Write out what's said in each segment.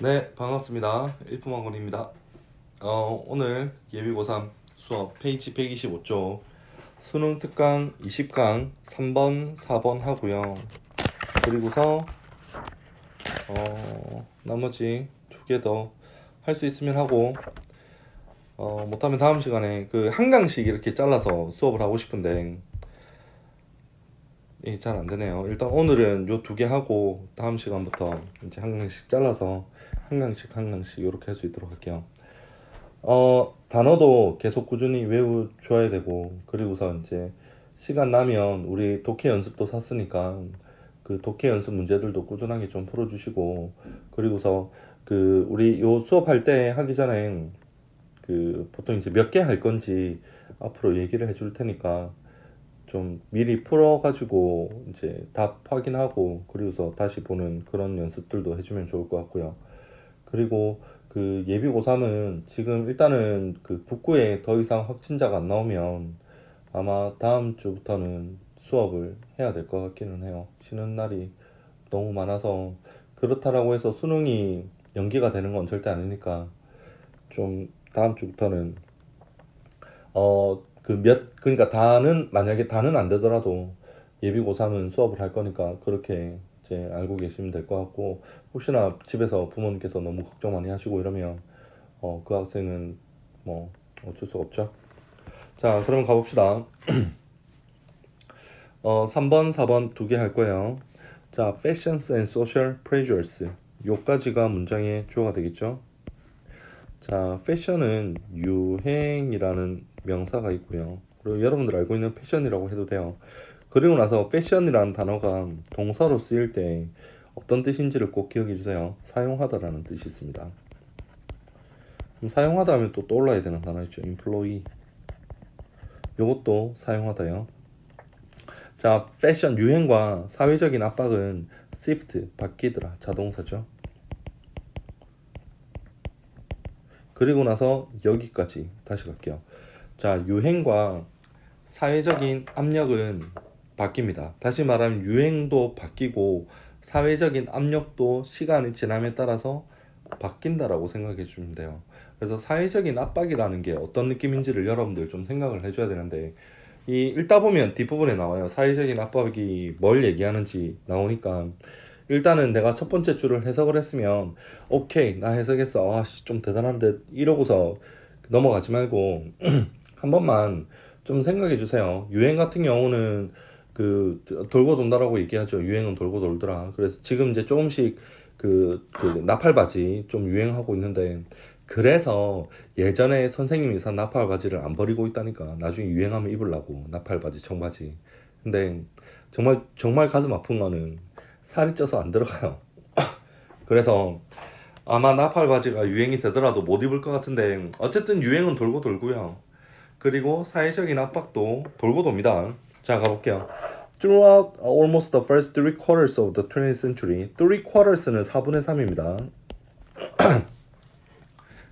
네, 반갑습니다. 일품왕건입니다. 오늘 예비고3 수업 페이지 125쪽 수능 특강 20강 3번, 4번 하고요. 그리고서 나머지 두 개 더 할 수 있으면 하고 못하면 다음 시간에 그 한 강씩 이렇게 잘라서 수업을 하고 싶은데 잘 안 되네요. 일단 오늘은 요 두 개 하고 다음 시간부터 이제 한 강씩 잘라서 한 강씩 이렇게 할 수 있도록 할게요. 단어도 계속 꾸준히 외워줘야 되고, 그리고서 이제 시간 나면 우리 독해 연습도 샀으니까 그 독해 연습 문제들도 꾸준하게 좀 풀어주시고, 그리고서 그 우리 요 수업할 때 하기 전에 그 보통 이제 몇 개 할 건지 앞으로 얘기를 해줄 테니까 좀 미리 풀어가지고 이제 답 확인하고 그리고서 다시 보는 그런 연습들도 해주면 좋을 것 같고요. 그리고 그 예비 고3은 지금 일단은 그 북구에 더 이상 확진자가 안 나오면 아마 다음 주부터는 수업을 해야 될 것 같기는 해요. 쉬는 날이 너무 많아서 그렇다라고 해서 수능이 연기가 되는 건 절대 아니니까 좀 다음 주부터는 그러니까 다는 만약에 다는 안 되더라도 예비 고3은 수업을 할 거니까 그렇게 이제 알고 계시면 될 것 같고, 혹시나 집에서 부모님께서 너무 걱정 많이 하시고 이러면 그 학생은 뭐 어쩔 수가 없죠. 자, 그럼 가봅시다. 3번, 4번 두 개 할 거예요. 자, Fashions and Social Pressures 요까지가 문장의 주어가 되겠죠. 자, 패션은 유행이라는 명사가 있고요. 그리고 여러분들 알고 있는 패션이라고 해도 돼요. 그리고 나서 패션이라는 단어가 동사로 쓰일 때 어떤 뜻인지를 꼭 기억해 주세요. 사용하다라는 뜻이 있습니다. 그럼 사용하다 하면 또 떠올라야 되는 단어 있죠. employee. 요것도 사용하다요. 자, 패션 유행과 사회적인 압박은 shift 바뀌더라. 자동사죠. 그리고 나서 여기까지 다시 갈게요. 자, 유행과 사회적인 압력은 바뀝니다. 다시 말하면 유행도 바뀌고 사회적인 압력도 시간이 지남에 따라서 바뀐다라고 생각해 주시면 돼요. 그래서 사회적인 압박이라는 게 어떤 느낌인지를 여러분들 좀 생각을 해줘야 되는데, 이 읽다 보면 뒷부분에 나와요. 사회적인 압박이 뭘 얘기하는지 나오니까 일단은 내가 첫 번째 줄을 해석을 했으면 오케이 나 해석했어, 아씨 좀 대단한데 이러고서 넘어가지 말고 한 번만 좀 생각해 주세요. 유행 같은 경우는 그 돌고 돈다라고 얘기하죠. 유행은 돌고 돌더라. 그래서 지금 이제 조금씩 그 나팔바지 좀 유행하고 있는데, 그래서 예전에 선생님이 산 나팔바지를 안 버리고 있다니까. 나중에 유행하면 입으려고 나팔바지 청바지. 근데 정말 가슴 아픈 거는 살이 쪄서 안 들어가요. 그래서 아마 나팔바지가 유행이 되더라도 못 입을 것 같은데, 어쨌든 유행은 돌고 돌고요. 그리고 사회적인 압박도 돌고 돕니다. 자, 가볼게요. Throughout almost the first three quarters of the 20th century, three quarters는 4분의 3입니다.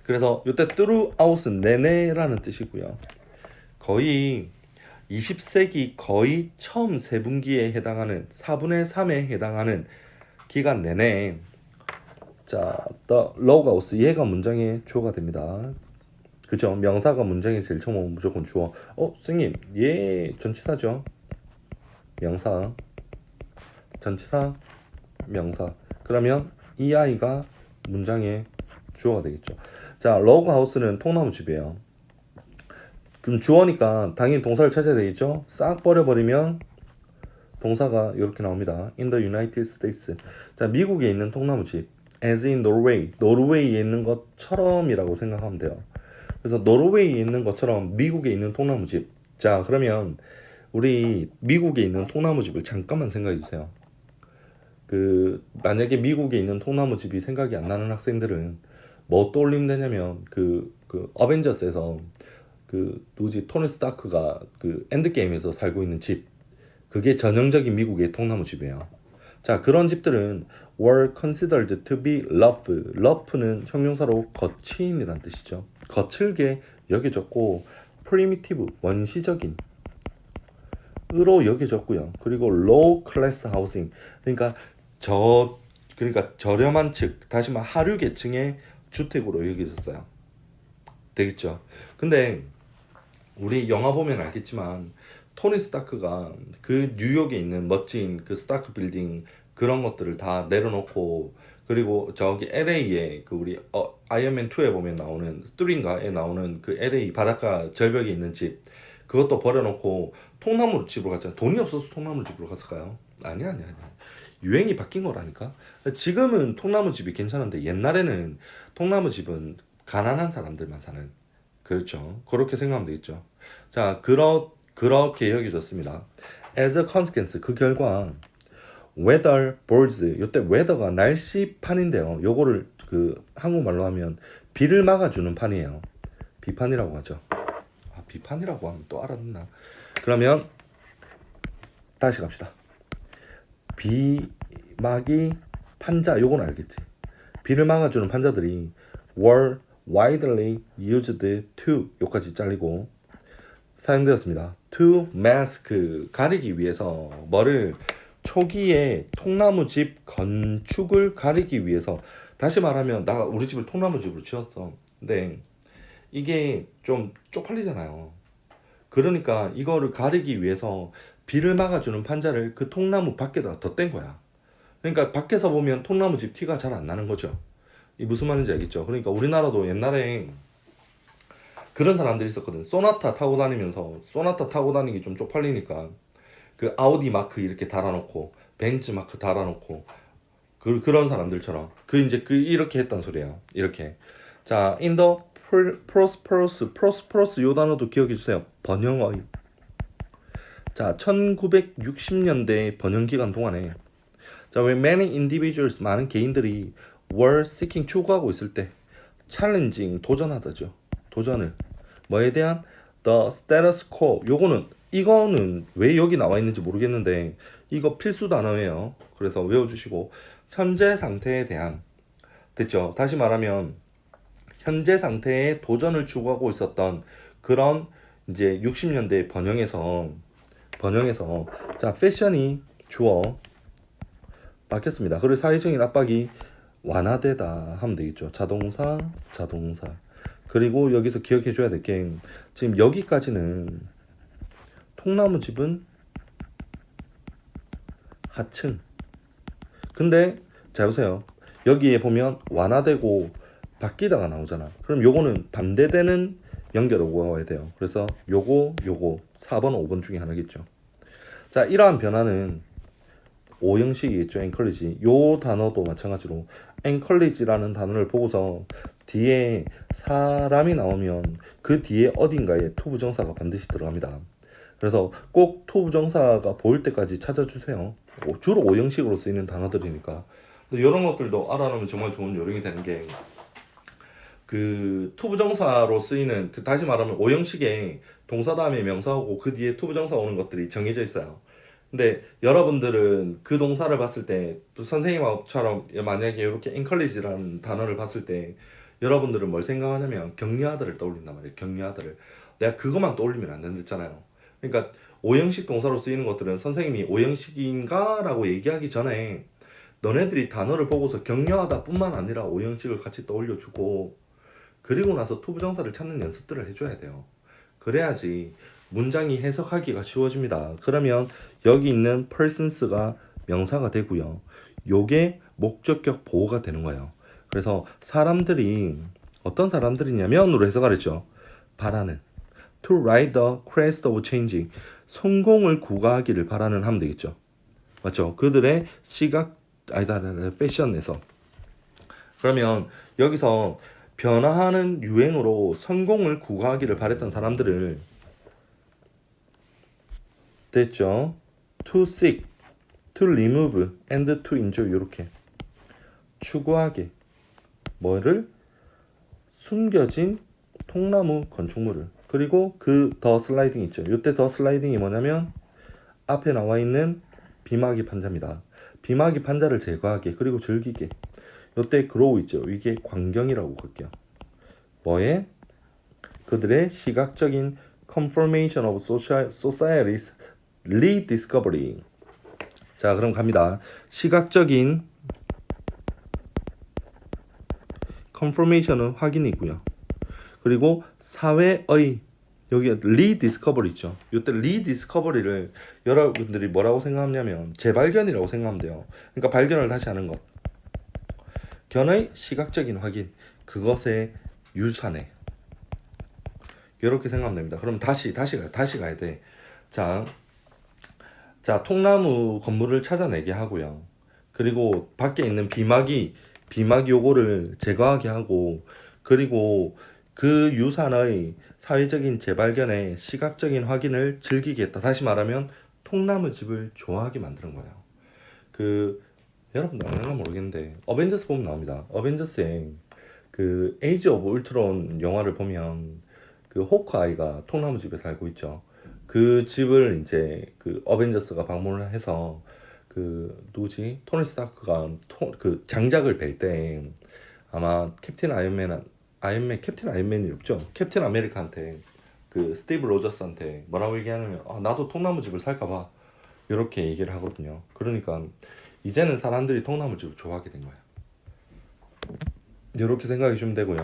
그래서 이때 throughout은 내내라는 뜻이고요. 거의 20세기 거의 처음 세분기에 해당하는 4분의 3에 해당하는 기간 내내, 자, the logos 얘가 문장의 주어가 됩니다. 그죠? 명사가 문장에 제일 처음 오면 무조건 주어. 선생님, 얘 전치사죠? 명사, 전치사, 명사. 그러면 이 아이가 문장의 주어가 되겠죠. 자, 러그하우스는 통나무집이에요. 그럼 주어니까 당연히 동사를 찾아야 되겠죠. 싹 버려버리면 동사가 이렇게 나옵니다. In the United States. 자, 미국에 있는 통나무집. As in Norway. 노르웨이에 있는 것처럼이라고 생각하면 돼요. 그래서 노르웨이에 있는 것처럼 미국에 있는 통나무집. 자, 그러면 우리 미국에 있는 통나무집을 잠깐만 생각해 주세요. 그 만약에 미국에 있는 통나무집이 생각이 안 나는 학생들은 뭐 떠올리면 되냐면 그 어벤져스에서 그 누구지 토니 스타크가 그 엔드게임에서 살고 있는 집, 그게 전형적인 미국의 통나무집이에요. 자, 그런 집들은 were considered to be rough. rough는 형용사로 거친이란 뜻이죠. 거칠게 여겨졌고 primitive 원시적인 으로 여겨졌고요. 그리고 low class housing, 그러니까 그러니까 저렴한 층, 다시 말해 하류 계층의 주택으로 여기졌어요. 되겠죠? 근데 우리 영화 보면 알겠지만 토니 스타크가 그 뉴욕에 있는 멋진 그 스타크 빌딩 그런 것들을 다 내려놓고, 그리고 저기 LA에 그 우리 아이언맨 2에 보면 나오는 스토리인가에 나오는 그 LA 바닷가 절벽에 있는 집, 그것도 버려놓고 통나무 집으로 갔잖아요. 돈이 없어서 통나무 집으로 갔을까요? 아니야. 유행이 바뀐 거라니까. 지금은 통나무 집이 괜찮은데 옛날에는 통나무 집은 가난한 사람들만 사는, 그렇죠. 그렇게 생각하면 되겠죠. 자, 그렇게 여겨졌습니다. As a consequence, 그 결과 weather boards, 요때 weather가 날씨판인데요. 요거를 그 한국말로 하면 비를 막아주는 판이에요. 비판이라고 하죠. 아, 비판이라고 하면 또 알아듣나? 그러면 다시 갑시다. 비막이 판자, 요건 알겠지. 비를 막아주는 판자들이 were widely used to, 요까지 잘리고 사용되었습니다. to mask, 가리기 위해서. 뭐를? 초기에 통나무집 건축을 가리기 위해서. 다시 말하면 나 우리 집을 통나무집으로 지었어. 근데 이게 좀 쪽팔리잖아요. 그러니까 이거를 가리기 위해서 비를 막아주는 판자를 그 통나무 밖에다 덧댄 거야. 그러니까 밖에서 보면 통나무집 티가 잘 안 나는 거죠. 이 무슨 말인지 알겠죠? 그러니까 우리나라도 옛날에 그런 사람들이 있었거든. 소나타 타고 다니면서, 소나타 타고 다니기 좀 쪽팔리니까 그 아우디 마크 이렇게 달아놓고 벤츠 마크 달아놓고 그런 사람들처럼 이제 이렇게 했단 소리예요. 이렇게. 자, in the prosperous 요 단어도 기억해 주세요. 번영의. 자, 1960년대 번영 기간 동안에, 자, when many individuals, 많은 개인들이 were seeking, 추구하고 있을 때 challenging, 도전하다죠. 도전을. 뭐에 대한? the status quo. 이거는 왜 여기 나와 있는지 모르겠는데 이거 필수 단어예요. 그래서 외워주시고, 현재 상태에 대한, 됐죠? 다시 말하면 현재 상태에 도전을 추구하고 있었던 그런 이제 60년대 번영에서 자, 패션이 주어 바뀌었습니다. 그리고 사회적인 압박이 완화되다 하면 되겠죠. 자동사. 그리고 여기서 기억해 줘야 될 게, 지금 여기까지는 통나무 집은 하층. 근데 자 보세요. 여기에 보면 완화되고 바뀌다가 나오잖아. 그럼 요거는 반대되는 연결어구가 와야 돼요. 그래서 요거 4번 5번 중에 하나겠죠. 자, 이러한 변화는 오형식이겠죠. encourage. 요 단어도 마찬가지로 encourage라는 단어를 보고서 뒤에 사람이 나오면 그 뒤에 어딘가에 to 부정사가 반드시 들어갑니다. 그래서 꼭 to 부정사가 보일 때까지 찾아주세요. 주로 오형식으로 쓰이는 단어들이니까. 이런 것들도 알아놓으면 정말 좋은 요령이 되는 게, 그 to 부정사로 쓰이는, 그 다시 말하면 오형식에 동사 다음에 명사하고 그 뒤에 to 부정사 오는 것들이 정해져 있어요. 근데 여러분들은 그 동사를 봤을 때 선생님처럼 만약에 이렇게 encourage라는 단어를 봤을 때 여러분들은 뭘 생각하냐면 격려하다를 떠올린단 말이에요. 격려하다를. 내가 그것만 떠올리면 안 된댔잖아요. 그러니까 오형식 동사로 쓰이는 것들은 선생님이 오형식인가? 라고 얘기하기 전에 너네들이 단어를 보고서 격려하다 뿐만 아니라 오형식을 같이 떠올려주고, 그리고 나서 투부정사를 찾는 연습들을 해줘야 돼요. 그래야지 문장이 해석하기가 쉬워집니다. 그러면 여기 있는 persons가 명사가 되고요. 요게 목적격 보호가 되는 거예요. 그래서 사람들이 어떤 사람들이냐면으로 해석하랬죠. 바라는. To ride the crest of changing. 성공을 구가하기를 바라는 하면 되겠죠. 맞죠? 그들의 패션에서. 그러면 여기서 변화하는 유행으로 성공을 구가하기를 바랬던 사람들을, 됐죠? To seek, to remove, and to enjoy. 이렇게 추구하게. 뭐를? 숨겨진 통나무 건축물을. 그리고 그 더 슬라이딩 있죠. 이때 더 슬라이딩이 뭐냐면 앞에 나와 있는 비마기 판자입니다. 비마기 판자를 제거하게, 그리고 즐기게. 이때 grow 있죠. 이게 광경이라고 할게요. 뭐에? 그들의 시각적인 confirmation of society's rediscovery. 자, 그럼 갑니다. 시각적인 confirmation은 확인이고요. 그리고 사회의 여기 리디스커버리 있죠. 이때 리디스커버리를 여러분들이 뭐라고 생각하냐면 재발견이라고 생각하면 돼요. 그러니까 발견을 다시 하는 것. 견의 시각적인 확인. 그것에 유산해. 이렇게 생각하면 됩니다. 그럼 다시 가야 돼. 자, 통나무 건물을 찾아내게 하고요. 그리고 밖에 있는 비마기 요거를 제거하게 하고, 그리고 그 유산의 사회적인 재발견에 시각적인 확인을 즐기게 했다. 다시 말하면 통나무 집을 좋아하게 만드는 거예요. 그 여러분들 아는가 모르겠는데 어벤져스 보면 나옵니다. 어벤져스에 그 에이지 오브 울트론 영화를 보면 그 호크아이가 통나무 집에 살고 있죠. 그 집을 이제 그 어벤져스가 방문을 해서 그 누구지? 토니 스타크가 그 장작을 벨 때 아마 캡틴 아이언맨이 없죠. 캡틴 아메리카한테 그 스티브 로저스한테 뭐라고 얘기하냐면 나도 통나무 집을 살까봐 이렇게 얘기를 하거든요. 그러니까 이제는 사람들이 통나무 집을 좋아하게 된 거야. 이렇게 생각해 주면 되고요.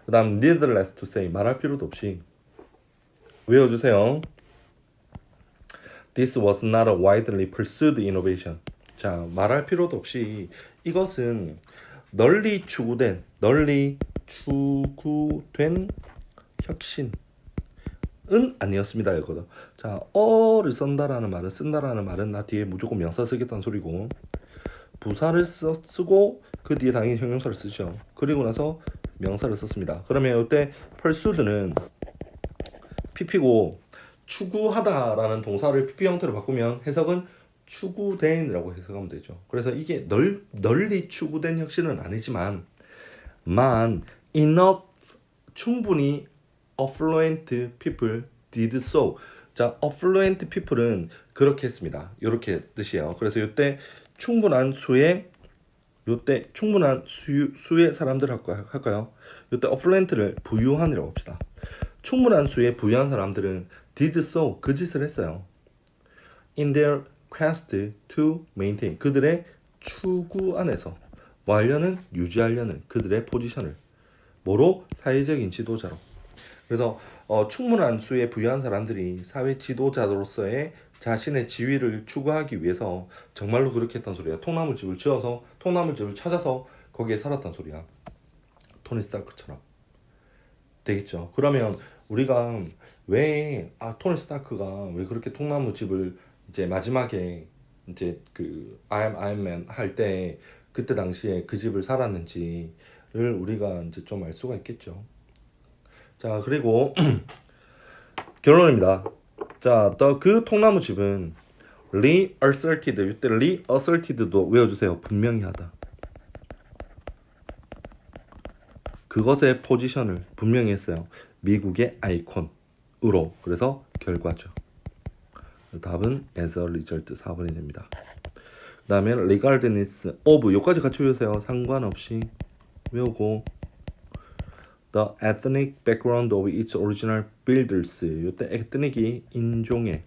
그 다음 needless to say 말할 필요도 없이 외워주세요. This was not a widely pursued innovation. 자, 말할 필요도 없이 이것은 널리 추구된 혁신은 아니었습니다. 이거든. 자, 어를 쓴다라는 말은 나 뒤에 무조건 명사 쓰겠다는 소리고, 부사를 쓰고 그 뒤에 당연히 형용사를 쓰죠. 그리고 나서 명사를 썼습니다. 그러면 이때 pursued는 pp고 추구하다라는 동사를 pp 형태로 바꾸면 해석은 추구된이라고 해석하면 되죠. 그래서 이게 널리 추구된 혁신은 아니지만 enough 충분히 affluent people did so. 자, affluent people은 그렇게 했습니다. 이렇게 뜻이에요. 그래서 이때 충분한 수의 사람들 할까요? 이때 affluent를 부유한이라고 합시다. 충분한 수의 부유한 사람들은 did so 그 짓을 했어요. In their quest to maintain 그들의 추구 안에서 뭐 하려는 유지하려는 그들의 포지션을 뭐로 사회적인 지도자로. 그래서 충분한 수의 부유한 사람들이 사회 지도자로서의 자신의 지위를 추구하기 위해서 정말로 그렇게 했단 소리야. 통나무 집을 찾아서 거기에 살았단 소리야. 토니 스타크처럼 되겠죠. 그러면 우리가 왜 토니 스타크가 왜 그렇게 통나무 집을 이제 마지막에 이제 그 아이언맨 할 때 그때 당시에 그 집을 살았는지를 우리가 이제 좀 알 수가 있겠죠. 자, 그리고 결론입니다. 자, 그 통나무 집은 reasserted, 이때 reasserted도 외워주세요. 분명히 하다. 그것의 포지션을 분명히 했어요. 미국의 아이콘으로. 그래서 결과죠. 답은 as a result 4번이 됩니다. 그 다음에 regardless of 여기까지 같이 외우세요. 상관없이 외우고 the ethnic background of its original builders. 이때 ethnic이 인종의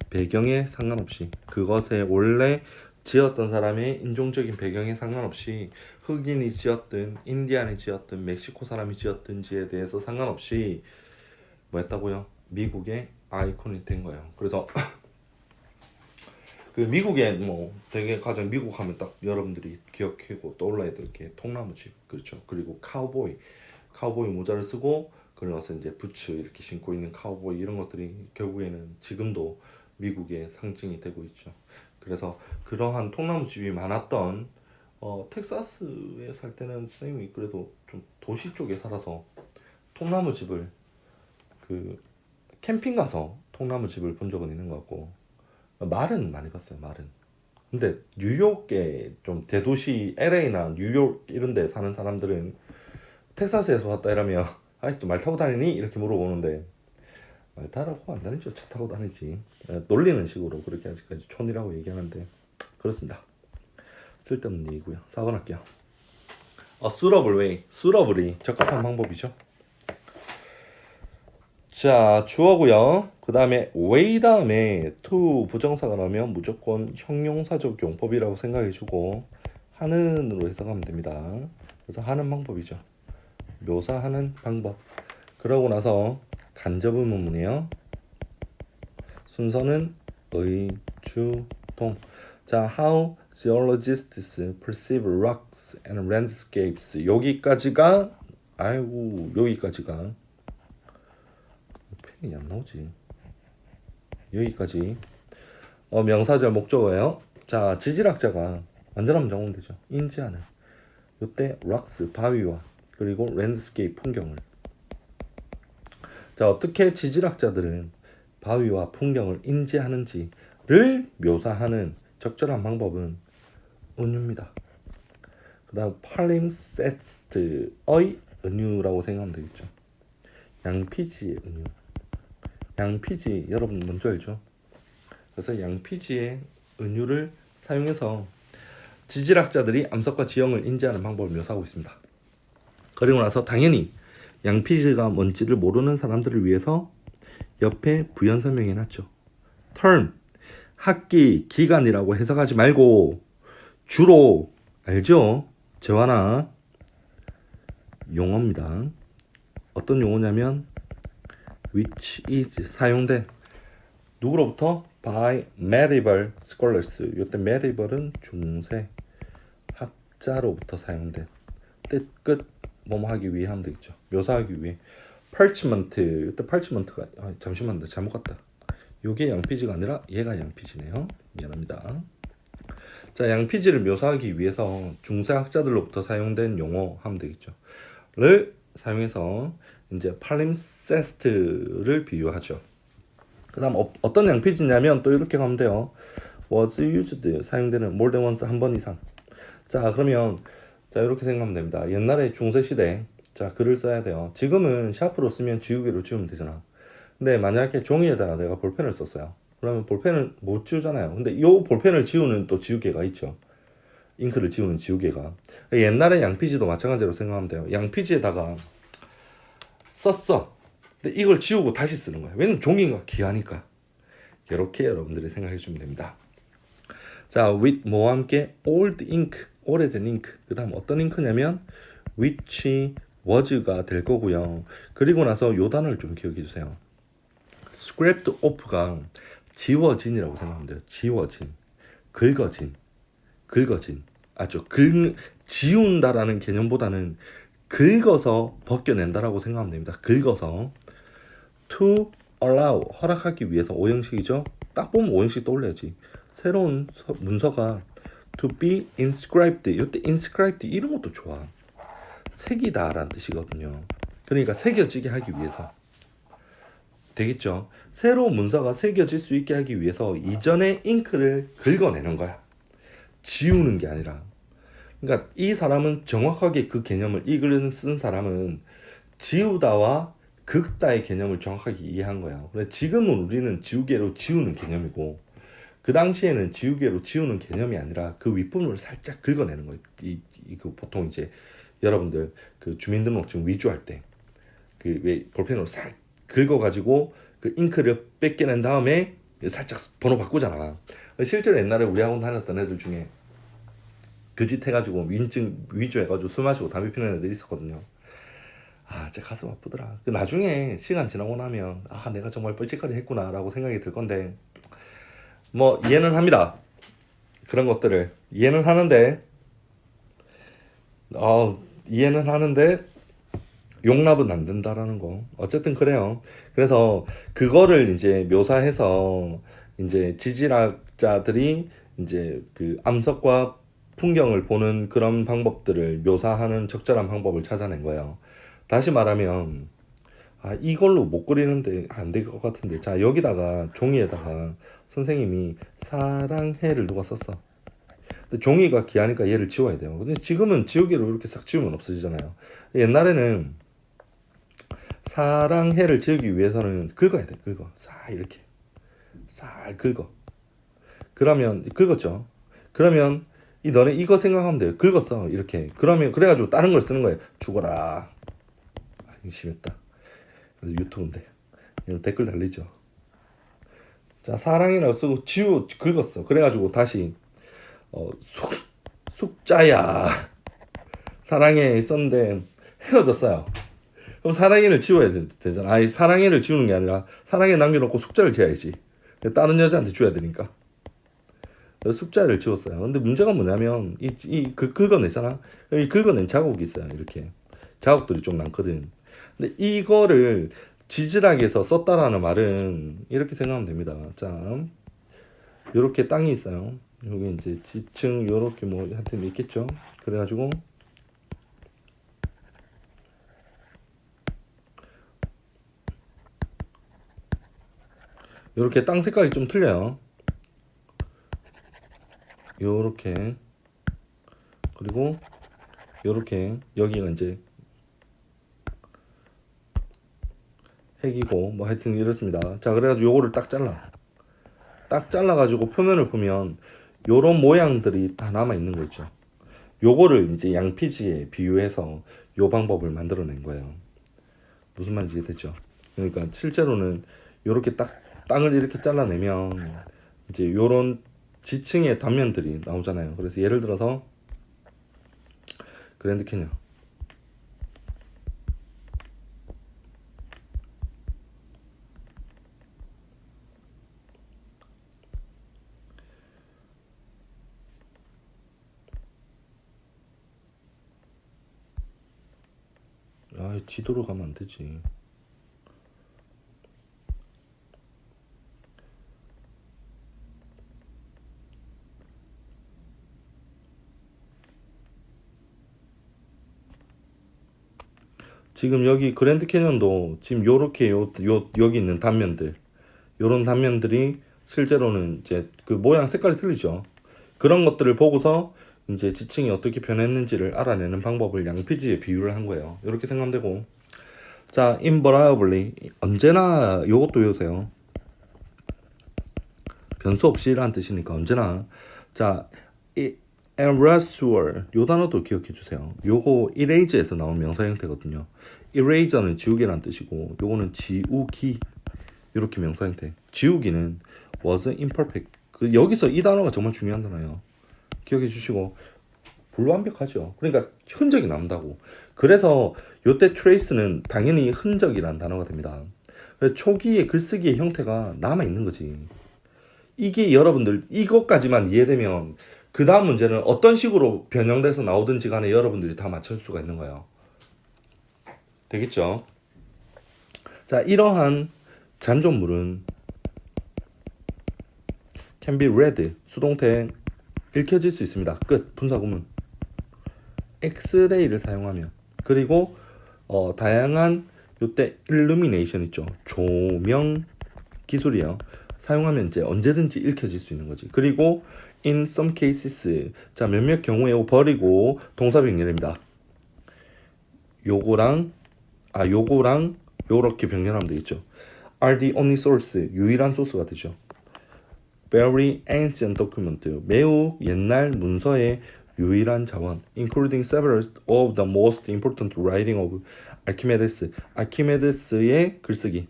배경에 상관없이 그것에 원래 지었던 사람의 인종적인 배경에 상관없이 흑인이 지었든 인디안이 지었든 멕시코 사람이 지었든지에 대해서 상관없이 뭐 했다고요? 미국의 아이콘이 된 거예요. 그래서 그 미국에 뭐 되게 가장 미국 하면 딱 여러분들이 기억하고 떠올라야 될 게 통나무집 그렇죠. 그리고 카우보이 모자를 쓰고 그러고 나서 이제 부츠 이렇게 신고 있는 카우보이 이런 것들이 결국에는 지금도 미국의 상징이 되고 있죠. 그래서 그러한 통나무집이 많았던 텍사스에 살 때는 선생님이 그래도 좀 도시 쪽에 살아서 통나무집을 그 캠핑 가서 통나무집을 본 적은 있는 것 같고 말은 많이 봤어요. 말은. 근데 뉴욕에 좀 대도시 LA나 뉴욕 이런 데 사는 사람들은 텍사스에서 왔다 이러면 아직도 말 타고 다니니? 이렇게 물어보는데 말 타라고 안 다니죠. 차 타고 다니지. 놀리는 식으로 그렇게 아직까지 촌이라고 얘기하는데 그렇습니다. 쓸데없는 얘기고요. 4번 할게요. suitable way. suitable이 적합한 방법이죠. 자, 주어고요. 그 다음에 way 다음에 to 부정사가 나오면 무조건 형용사적 용법이라고 생각해주고 하는으로 해석하면 됩니다. 그래서 하는 방법이죠. 묘사하는 방법. 그러고 나서 간접 의문문이에요. 순서는 의, 주, 동. 자, how geologists perceive rocks and landscapes. 여기까지가 펜이 안 나오지. 여기까지 명사절 목적어예요. 자, 지질학자가 완전하면 적으면 되죠. 인지하는. 이때 rocks 바위와 그리고 landscape 풍경을. 자, 어떻게 지질학자들은 바위와 풍경을 인지하는지를 묘사하는 적절한 방법은 은유입니다. 그 다음 팔림세스트의 은유라고 생각하면 되겠죠. 양피지의 은유. 양피지 여러분 뭔지 알죠? 그래서 양피지의 은유를 사용해서 지질학자들이 암석과 지형을 인지하는 방법을 묘사하고 있습니다. 그리고 나서 당연히 양피지가 뭔지를 모르는 사람들을 위해서 옆에 부연 설명해놨죠. term, 학기, 기간이라고 해석하지 말고 주로 알죠? 재화나 용어입니다. 어떤 용어냐면 which is 사용된 누구로부터? by medieval scholars. 이때 medieval은 중세 학자로부터 사용된 뜻, 끝, 뭐뭐 하기 위해 하면 되겠죠. 묘사하기 위해. parchment. 이때 parchment가 잠시만 나 잘못 갔다. 요게 양피지가 아니라 얘가 양피지네요. 미안합니다. 자, 양피지를 묘사하기 위해서 중세 학자들로부터 사용된 용어 하면 되겠죠. 를 사용해서 이제 팔림세스트를 비유하죠. 그 다음 어떤 양피지냐면 또 이렇게 가면 돼요. was used 사용되는 more than once 한 번 이상. 자, 그러면 자 이렇게 생각하면 됩니다. 옛날에 중세시대 자 글을 써야 돼요. 지금은 샤프로 쓰면 지우개로 지우면 되잖아. 근데 만약에 종이에다가 내가 볼펜을 썼어요. 그러면 볼펜을 못 지우잖아요. 근데 이 볼펜을 지우는 또 지우개가 있죠. 잉크를 지우는 지우개가. 옛날에 양피지도 마찬가지로 생각하면 돼요. 양피지에다가 썼어. 근데 이걸 지우고 다시 쓰는 거예요. 왜냐면 종이가 귀하니까. 이렇게 여러분들이 생각해 주면 됩니다. 자, with 뭐와 함께 old ink, 오래된 잉크. 그 다음 어떤 잉크냐면 which was가 될 거고요. 그리고 나서 요 단어를 좀 기억해 주세요. scraped off가 지워진이라고 생각하면 돼요. 지워진, 긁어진. 지운다라는 개념보다는 긁어서 벗겨낸다라고 생각하면 됩니다. 긁어서 to allow 허락하기 위해서 오형식이죠. 딱 보면 오형식 떠올려야지. 새로운 문서가 to be inscribed. 이때 inscribed 이런 것도 좋아. 새기다라는 뜻이거든요. 그러니까 새겨지게 하기 위해서 되겠죠. 새로운 문서가 새겨질 수 있게 하기 위해서 이전의 잉크를 긁어내는 거야. 지우는 게 아니라. 그러니까 이 사람은 정확하게 그 개념을 이 글을 쓴 사람은 지우다와 긁다의 개념을 정확하게 이해한 거야. 근데 지금은 우리는 지우개로 지우는 개념이고 그 당시에는 지우개로 지우는 개념이 아니라 그 윗부분을 살짝 긁어내는 거예요. 그 보통 이제 여러분들 그 주민등록증 위조할 때 그 왜 볼펜으로 싹 긁어가지고 그 잉크를 뺏겨낸 다음에 살짝 번호 바꾸잖아. 실제로 옛날에 우리하고 다녔던 애들 중에 그 짓 해가지고 민증 위조해가지고 술 마시고 담배 피는 애들 있었거든요. 아, 진짜 가슴 아프더라. 나중에 시간 지나고 나면 아, 내가 정말 뻘짓거리 했구나라고 생각이 들 건데 뭐 이해는 합니다. 그런 것들을 이해는 하는데 용납은 안 된다라는 거. 어쨌든 그래요. 그래서 그거를 이제 묘사해서 이제 지질학자들이 이제 그 암석과 풍경을 보는 그런 방법들을 묘사하는 적절한 방법을 찾아낸 거예요. 다시 말하면 이걸로 못 그리는데 안 될 것 같은데 자 여기다가 종이에다가 선생님이 사랑해를 누가 썼어. 근데 종이가 귀하니까 얘를 지워야 돼요. 근데 지금은 지우개로 이렇게 싹 지우면 없어지잖아요. 옛날에는 사랑해를 지우기 위해서는 긁어야 돼. 이렇게 살 긁어. 그러면 긁었죠. 그러면 너네 이거 생각하면 돼요. 긁었어 이렇게. 그러면 그래가지고 다른 걸 쓰는 거예요. 죽어라. 심했다. 유튜브인데 댓글 달리죠. 자 사랑이라고 쓰고 긁었어. 그래가지고 다시 숙자야 사랑해 썼는데 헤어졌어요. 그럼 사랑해를 지워야 되잖아. 아니 사랑해를 지우는 게 아니라 사랑해 남겨놓고 숙자를 지어야지. 다른 여자한테 줘야 되니까. 그래서 숙자를 지웠어요. 근데 문제가 뭐냐면 긁어내잖아. 이 긁어낸 자국이 있어요. 이렇게 자국들이 좀 많거든. 근데 이거를 지질하게 해서 썼다라는 말은 이렇게 생각하면 됩니다. 자, 요렇게 땅이 있어요. 여기 이제 지층 요렇게 뭐 하여튼 있겠죠. 그래가지고 요렇게 땅 색깔이 좀 틀려요. 요렇게 그리고 요렇게 여기가 이제 핵이고 뭐 하여튼 이렇습니다. 자, 그래가지고 요거를 딱 잘라가지고 표면을 보면 요런 모양들이 다 남아 있는 거 있죠. 요거를 이제 양피지에 비유해서 요 방법을 만들어낸 거예요. 무슨 말인지 이해됐죠? 그러니까 실제로는 요렇게 딱 땅을 이렇게 잘라내면 이제 요런 지층의 단면들이 나오잖아요. 그래서 예를 들어서 그랜드 캐년 아, 지도로 가면 안 되지. 지금 여기 그랜드 캐년도 지금 요렇게 여기 있는 단면들 요런 단면들이 실제로는 이제 그 모양 색깔이 틀리죠. 그런 것들을 보고서 이제 지층이 어떻게 변했는지를 알아내는 방법을 양피지에 비유를 한 거예요. 이렇게 생각하면 되고, 자, invariably 언제나 요것도 외우세요. 변수 없이라는 뜻이니까 언제나. 자, erasure 요 단어도 기억해 주세요. 요거 erase에서 나온 명사 형태거든요. eraser는 지우개란 뜻이고, 요거는 지우기 이렇게 명사 형태. 지우기는 was imperfect. 그 여기서 이 단어가 정말 중요한 단어예요. 기억해 주시고, 불완벽하죠. 그러니까 흔적이 남다고. 그래서 요때 trace는 당연히 흔적이란 단어가 됩니다. 그래서 초기의 글쓰기의 형태가 남아 있는 거지. 이게 여러분들 이것까지만 이해되면 그 다음 문제는 어떤 식으로 변형돼서 나오든지 간에 여러분들이 다 맞출 수가 있는 거예요. 되겠죠? 자, 이러한 잔존물은 can be read 수동태 읽혀질 수 있습니다. 끝. 분사구문. 엑스레이를 사용하면, 그리고 다양한 요때 illumination 있죠. 조명 기술이요. 사용하면 이제 언제든지 읽혀질 수 있는 거지. 그리고 in some cases 자, 몇몇 경우에 버리고 동사 병렬입니다. 요거랑 요렇게 병렬하면 되겠죠. are the only source 유일한 소스가 되죠. very ancient document 매우 옛날 문서의 유일한 자원 including several of the most important writing of Archimedes 아키메데스의 글쓰기의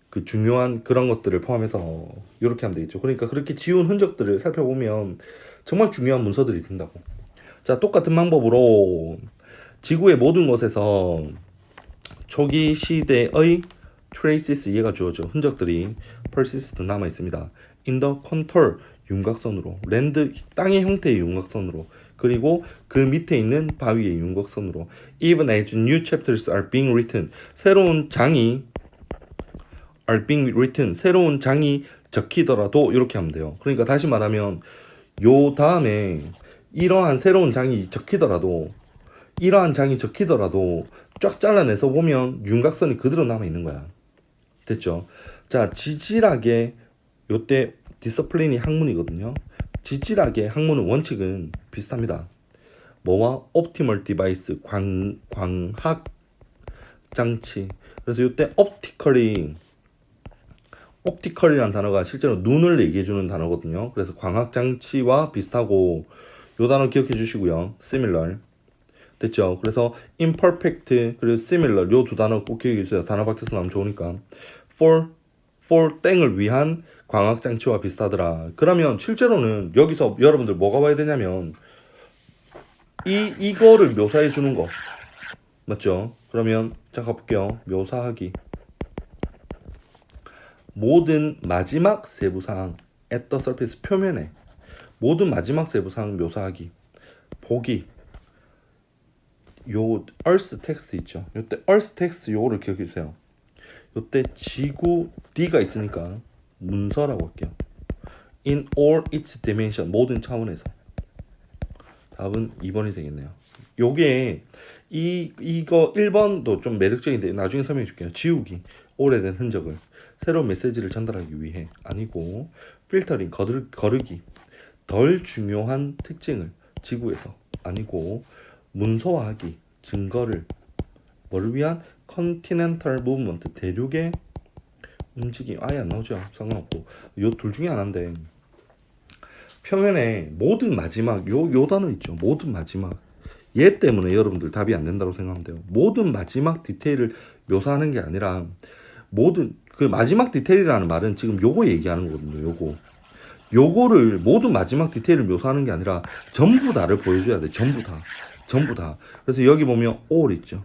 그 중요한 그런 것들을 포함해서 이렇게 하면 되겠죠. 그러니까 그렇게 지운 흔적들을 살펴보면 정말 중요한 문서들이 된다고. 자, 똑같은 방법으로 지구의 모든 곳에서 초기 시대의 traces 얘가 주어져 흔적들이 persist 남아 있습니다. in the contour 윤곽선으로, land 땅의 형태의 윤곽선으로, 그리고 그 밑에 있는 바위의 윤곽선으로. even as new chapters are being written 새로운 장이 are being written 새로운 장이 적히더라도 이렇게 하면 돼요. 그러니까 다시 말하면 요 다음에 이러한 새로운 장이 적히더라도 쫙 잘라내서 보면 윤곽선이 그대로 남아 있는 거야. 됐죠? 자, 지질학의 요때 디서플린이 학문이거든요. 지질학의 학문은 원칙은 비슷합니다. 뭐와 optimal device 광학 장치. 그래서 요때 옵티컬이라는 단어가 실제로 눈을 얘기해주는 단어거든요. 그래서 광학장치와 비슷하고 요 단어 기억해 주시고요. similar 됐죠? 그래서 imperfect 그리고 similar 요 두 단어 꼭 기억해 주세요. 단어 바뀌어서 나오면 좋으니까. for 땡을 위한 광학장치와 비슷하더라. 그러면 실제로는 여기서 여러분들 뭐가 와야 되냐면 이거를 묘사해 주는 거 맞죠? 그러면 자 가볼게요. 묘사하기. 모든 마지막 세부사항 at the surface 표면에 모든 마지막 세부사항 묘사하기. 보기. 요 earth text 있죠. 요때 earth text 요거를 기억해 주세요. 요때 지구 D가 있으니까 문서라고 할게요. In all its dimension 모든 차원에서. 답은 2번이 되겠네요. 요게 이거 1번도 좀 매력적인데 나중에 설명해 줄게요. 지우기. 오래된 흔적을 새로운 메시지를 전달하기 위해 아니고 필터링 거르기 덜 중요한 특징을 지구에서 아니고 문서화하기 증거를 뭐를 위한 컨티넨탈 무브먼트 대륙의 움직임 아예 안 나오죠. 상관없고 요 둘 중에 하나인데 표면에 모든 마지막 요 단어 있죠. 모든 마지막 얘 때문에 여러분들 답이 안 된다고 생각하면 돼요. 모든 마지막 디테일을 묘사하는 게 아니라 모든 그 마지막 디테일이라는 말은 지금 요거 얘기하는 거거든요. 요거를 모든 마지막 디테일을 묘사하는 게 아니라 전부 다를 보여줘야 돼. 전부 다. 그래서 여기 보면 all 있죠.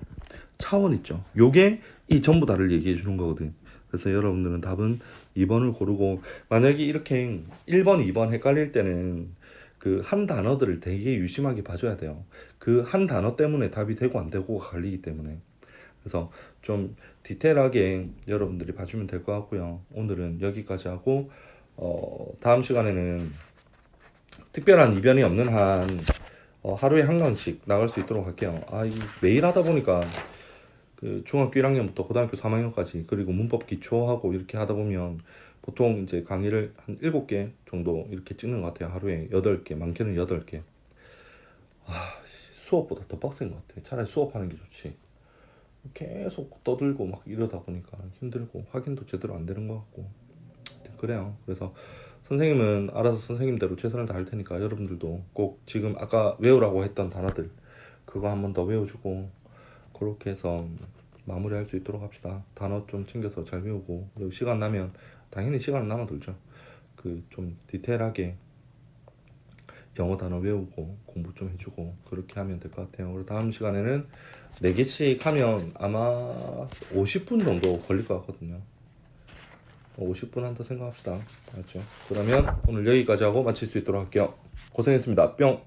차원 있죠. 요게 이 전부 다를 얘기해 주는 거거든. 그래서 여러분들은 답은 2번을 고르고 만약에 이렇게 1번, 2번 헷갈릴 때는 그 한 단어들을 되게 유심하게 봐줘야 돼요. 그 한 단어 때문에 답이 되고 안 되고가 갈리기 때문에. 그래서 좀 디테일하게 여러분들이 봐주면 될 것 같고요. 오늘은 여기까지 하고 다음 시간에는 특별한 이변이 없는 한 하루에 한 강씩 나갈 수 있도록 할게요. 매일 하다 보니까 그 중학교 1학년부터 고등학교 3학년까지 그리고 문법 기초하고 이렇게 하다 보면 보통 이제 강의를 한 7개 정도 이렇게 찍는 것 같아요. 하루에 8개, 많게는 8개. 수업보다 더 빡센 것 같아. 차라리 수업하는 게 좋지. 계속 떠들고 막 이러다 보니까 힘들고 확인도 제대로 안 되는 것 같고 그래요. 그래서 선생님은 알아서 선생님대로 최선을 다할 테니까 여러분들도 꼭 지금 아까 외우라고 했던 단어들 그거 한 번 더 외워주고 그렇게 해서 마무리할 수 있도록 합시다. 단어 좀 챙겨서 잘 외우고 시간 나면 당연히 시간은 남아돌죠. 그 좀 디테일하게 영어 단어 외우고 공부 좀 해주고 그렇게 하면 될 것 같아요. 그리고 다음 시간에는 4개씩 하면 아마 50분 정도 걸릴 것 같거든요. 50분 한다 생각합시다. 알았죠? 그러면 오늘 여기까지 하고 마칠 수 있도록 할게요. 고생했습니다. 뿅!